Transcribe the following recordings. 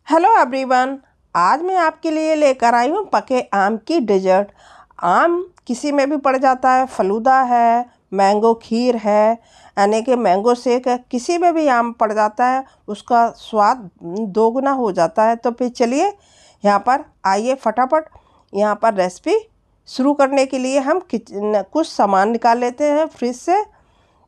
Hello everyone. आज मैं आपके लिए लेकर आई हूँ पके आम की डेजर्ट। आम किसी में भी पड़ जाता है, फलूदा है, मैंगो खीर है, यानी कि मैंगो शेक है, किसी में भी आम पड़ जाता है, उसका स्वाद दोगुना हो जाता है। तो फिर चलिए यहाँ पर आइए फटाफट यहाँ पर रेसिपी शुरू करने के लिए हम कुछ सामान निकाल लेते हैं फ्रिज से।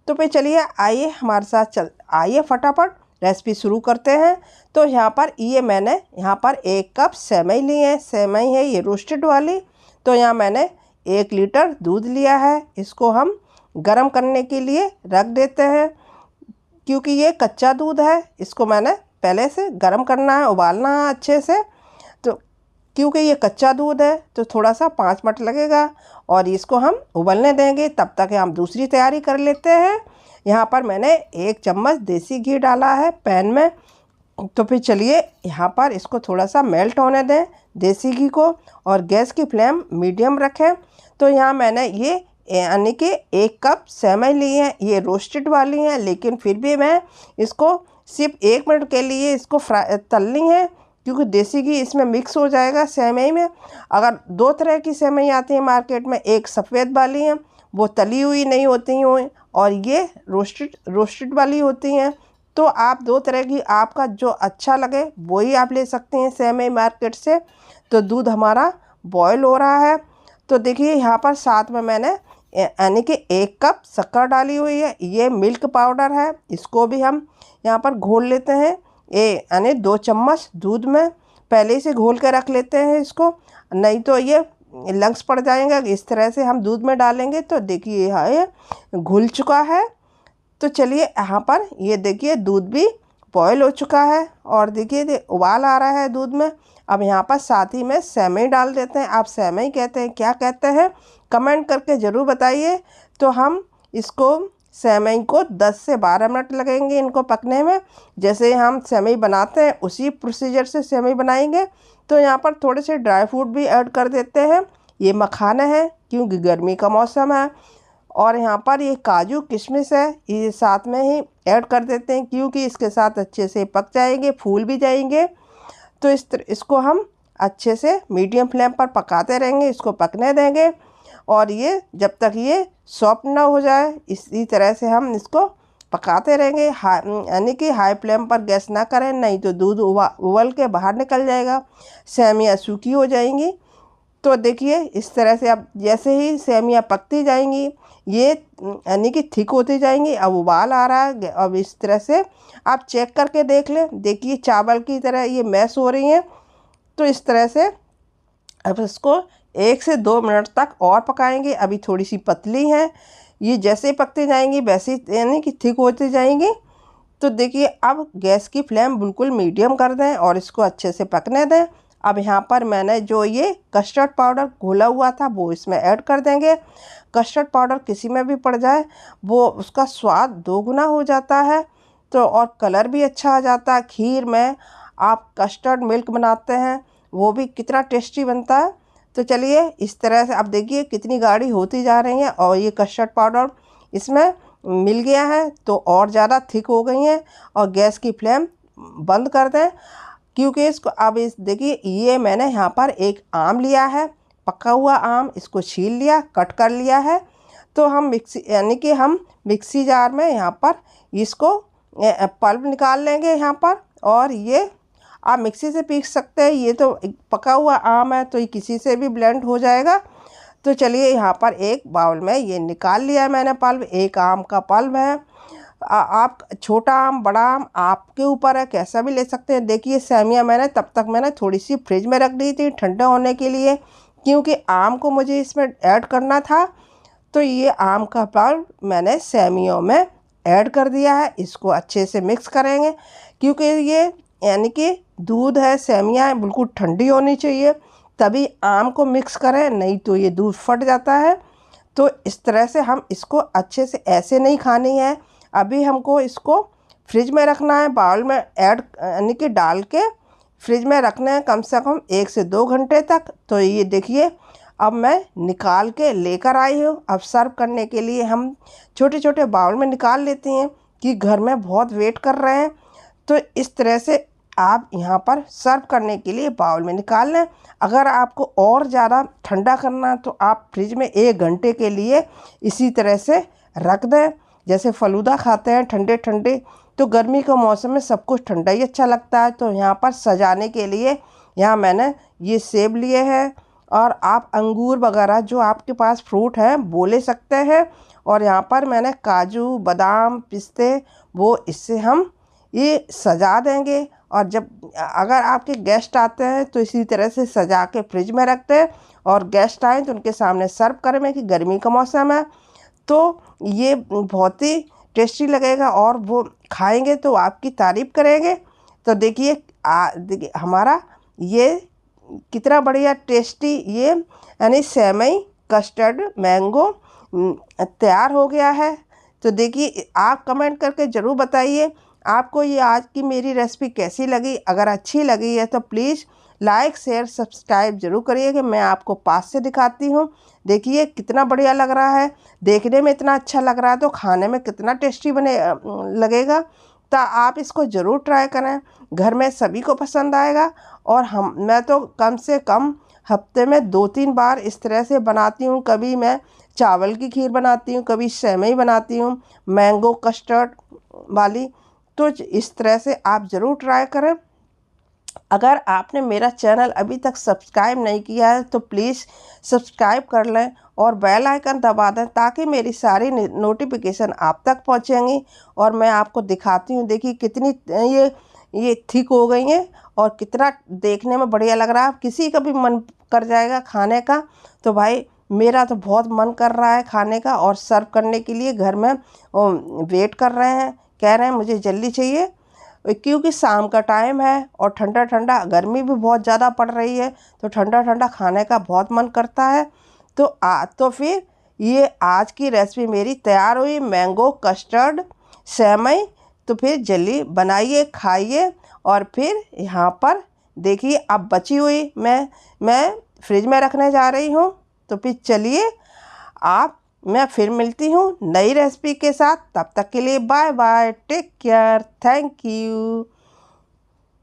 तो फिर चलिए आइए हमारे साथ आइए फटाफट रेसिपी शुरू करते हैं। तो यहाँ पर ये मैंने यहाँ पर 1 कप सेवई ली है। सेवई है ये रोस्टेड वाली। तो यहाँ मैंने 1 लीटर दूध लिया है। इसको हम गरम करने के लिए रख देते हैं, क्योंकि ये कच्चा दूध है। इसको मैंने पहले से गरम करना है, उबालना है अच्छे से। तो क्योंकि ये कच्चा दूध है तो थोड़ा सा 5 मिनट लगेगा और इसको हम उबलने देंगे। तब तक हम दूसरी तैयारी कर लेते हैं। यहाँ पर मैंने 1 चम्मच देसी घी डाला है पैन में। तो फिर चलिए यहाँ पर इसको थोड़ा सा मेल्ट होने दें देसी घी को, और गैस की फ्लेम मीडियम रखें। तो यहाँ मैंने ये यानी कि 1 कप सेवई ली है। ये रोस्टेड वाली हैं, लेकिन फिर भी मैं इसको सिर्फ 1 मिनट के लिए इसको तलनी है, क्योंकि देसी घी इसमें मिक्स हो जाएगा सेवई में। अगर 2 तरह की सेवई आती है मार्केट में, एक सफ़ेद वाली है, वो तली हुई नहीं होती हैं, और ये रोस्टेड वाली होती हैं। तो आप 2 तरह की, आपका जो अच्छा लगे वही आप ले सकते हैं सेवई मार्केट से। तो दूध हमारा बॉयल हो रहा है। तो देखिए यहाँ पर साथ में मैंने यानी कि 1 कप शक्कर डाली हुई है। ये मिल्क पाउडर है, इसको भी हम यहाँ पर घोल लेते हैं। ये यानी 2 चम्मच दूध में पहले से घोल के रख लेते हैं इसको, नहीं तो ये लंग्स पड़ जाएगा। इस तरह से हम दूध में डालेंगे। तो देखिए यहाँ ये घुल चुका है। तो चलिए यहाँ पर ये देखिए दूध भी बॉयल हो चुका है, और देखिए उबाल आ रहा है दूध में। अब यहाँ पर साथ ही में सेवई डाल देते हैं। आप सेवई कहते हैं, क्या कहते हैं, कमेंट करके ज़रूर बताइए। तो हम इसको सेवई को 10 से 12 मिनट लगेंगे इनको पकने में। जैसे हम सेवई बनाते हैं उसी प्रोसीजर से सेवई बनाएंगे। तो यहाँ पर थोड़े से ड्राई फ्रूट भी ऐड कर देते हैं। ये मखाने हैं, क्योंकि गर्मी का मौसम है। और यहाँ पर ये काजू किशमिश है, ये साथ में ही ऐड कर देते हैं, क्योंकि इसके साथ अच्छे से पक जाएंगे, फूल भी जाएंगे। तो इसको हम अच्छे से मीडियम फ्लेम पर पकाते रहेंगे, इसको पकने देंगे। और ये जब तक ये सॉफ्ट ना हो जाए, इसी तरह से हम इसको पकाते रहेंगे। यानी कि हाई फ्लेम पर गैस ना करें, नहीं तो दूध उबल के बाहर निकल जाएगा, सेवइयाँ सूखी हो जाएंगी। तो देखिए इस तरह से अब जैसे ही सेवइयाँ पकती जाएंगी, ये यानी कि थिक होती जाएंगी। अब उबाल आ रहा है। अब इस तरह से आप चेक करके देख लें। देखिए चावल की तरह ये मैश हो रही हैं। तो इस तरह से अब इसको 1 से 2 मिनट तक और पकाएंगे। अभी थोड़ी सी पतली हैं, ये जैसे ही पकती जाएंगी वैसे ही यानी कि थिक होती जाएंगी। तो देखिए अब गैस की फ्लेम बिल्कुल मीडियम कर दें और इसको अच्छे से पकने दें। अब यहाँ पर मैंने जो ये कस्टर्ड पाउडर घोला हुआ था वो इसमें ऐड कर देंगे। कस्टर्ड पाउडर किसी में भी पड़ जाए, वो उसका स्वाद दोगुना हो जाता है। तो और कलर भी अच्छा आ जाता है। खीर में आप कस्टर्ड मिल्क बनाते हैं, वो भी कितना टेस्टी बनता है। तो चलिए इस तरह से अब देखिए कितनी गाढ़ी होती जा रही है, और ये कस्टर्ड पाउडर इसमें मिल गया है तो और ज़्यादा थिक हो गई हैं। और गैस की फ्लेम बंद कर दें, क्योंकि इसको अब इस देखिए ये मैंने यहाँ पर एक आम लिया है, पका हुआ आम, इसको छील लिया, कट कर लिया है। तो हम मिक्सी यानी कि हम मिक्सी जार में यहाँ पर इसको पल्प निकाल लेंगे यहाँ पर। और ये आप मिक्सी से पीस सकते हैं, ये तो पका हुआ आम है तो ये किसी से भी ब्लेंड हो जाएगा। तो चलिए यहाँ पर एक बाउल में ये निकाल लिया है मैंने पल्प। एक आम का पल्प है। आप छोटा आम बड़ा आम आपके ऊपर है, कैसा भी ले सकते हैं। देखिए सेवइयाँ मैंने तब तक मैंने थोड़ी सी फ्रिज में रख दी थी ठंडा होने के लिए, क्योंकि आम को मुझे इसमें ऐड करना था। तो ये आम का पल्प मैंने सेवइयों में ऐड कर दिया है। इसको अच्छे से मिक्स करेंगे, क्योंकि ये यानी कि दूध है, सेवइयाँ बिल्कुल ठंडी होनी चाहिए, तभी आम को मिक्स करें, नहीं तो ये दूध फट जाता है। तो इस तरह से हम इसको अच्छे से ऐसे नहीं खानी है। अभी हमको इसको फ्रिज में रखना है, बाउल में ऐड यानी कि डाल के फ्रिज में रखना है कम से कम 1 से 2 घंटे तक। तो ये देखिए अब मैं निकाल के लेकर आई हूँ। अब सर्व करने के लिए हम छोटे छोटे बाउल में निकाल लेते हैं, कि घर में बहुत वेट कर रहे हैं। तो इस तरह से आप यहाँ पर सर्व करने के लिए बाउल में निकाल लें। अगर आपको और ज़्यादा ठंडा करना है तो आप फ्रिज में 1 घंटे के लिए इसी तरह से रख दें। जैसे फ़लूदा खाते हैं ठंडे ठंडे, तो गर्मी के मौसम में सब कुछ ठंडा ही अच्छा लगता है। तो यहाँ पर सजाने के लिए यहाँ मैंने ये सेब लिए हैं, और आप अंगूर वगैरह जो आपके पास फ्रूट हैं वो ले सकते हैं। और यहाँ पर मैंने काजू बादाम पिस्ते, वो इससे हम ये सजा देंगे। और जब अगर आपके गेस्ट आते हैं तो इसी तरह से सजा के फ्रिज में रखते हैं, और गेस्ट आए तो उनके सामने सर्व करें में कि गर्मी का मौसम है। तो ये बहुत ही टेस्टी लगेगा और वो खाएंगे तो आपकी तारीफ़ करेंगे। तो देखिए हमारा ये कितना बढ़िया टेस्टी ये यानी सेवई कस्टर्ड मैंगो तैयार हो गया है। तो देखिए आप कमेंट करके ज़रूर बताइए आपको ये आज की मेरी रेसिपी कैसी लगी। अगर अच्छी लगी है तो प्लीज़ लाइक शेयर सब्सक्राइब ज़रूर करिएगा। मैं आपको पास से दिखाती हूँ। देखिए कितना बढ़िया लग रहा है, देखने में इतना अच्छा लग रहा है तो खाने में कितना टेस्टी बने लगेगा। तो आप इसको ज़रूर ट्राई करें, घर में सभी को पसंद आएगा। और मैं तो कम से कम हफ्ते में 2-3 बार इस तरह से बनाती हूँ। कभी मैं चावल की खीर बनाती हूँ, कभी सेवई बनाती हूँ मैंगो कस्टर्ड वाली। तो इस तरह से आप ज़रूर ट्राई करें। अगर आपने मेरा चैनल अभी तक सब्सक्राइब नहीं किया है तो प्लीज़ सब्सक्राइब कर लें और बेल आइकन दबा दें, ताकि मेरी सारी नोटिफिकेशन आप तक पहुंचेंगी। और मैं आपको दिखाती हूँ, देखिए कितनी ये थिक हो गई हैं और कितना देखने में बढ़िया लग रहा है। किसी का भी मन कर जाएगा खाने का। तो भाई मेरा तो बहुत मन कर रहा है खाने का, और सर्व करने के लिए घर में वेट कर रहे हैं, कह रहे हैं मुझे जल्दी चाहिए, क्योंकि शाम का टाइम है और ठंडा ठंडा गर्मी भी बहुत ज़्यादा पड़ रही है। तो ठंडा ठंडा खाने का बहुत मन करता है। तो फिर ये आज की रेसिपी मेरी तैयार हुई, मैंगो कस्टर्ड सेवई। तो फिर जल्दी बनाइए खाइए। और फिर यहाँ पर देखिए अब बची हुई मैं फ्रिज में रखने जा रही हूँ। तो फिर चलिए मैं फिर मिलती हूँ नई रेसिपी के साथ। तब तक के लिए bye bye, take care, thank you.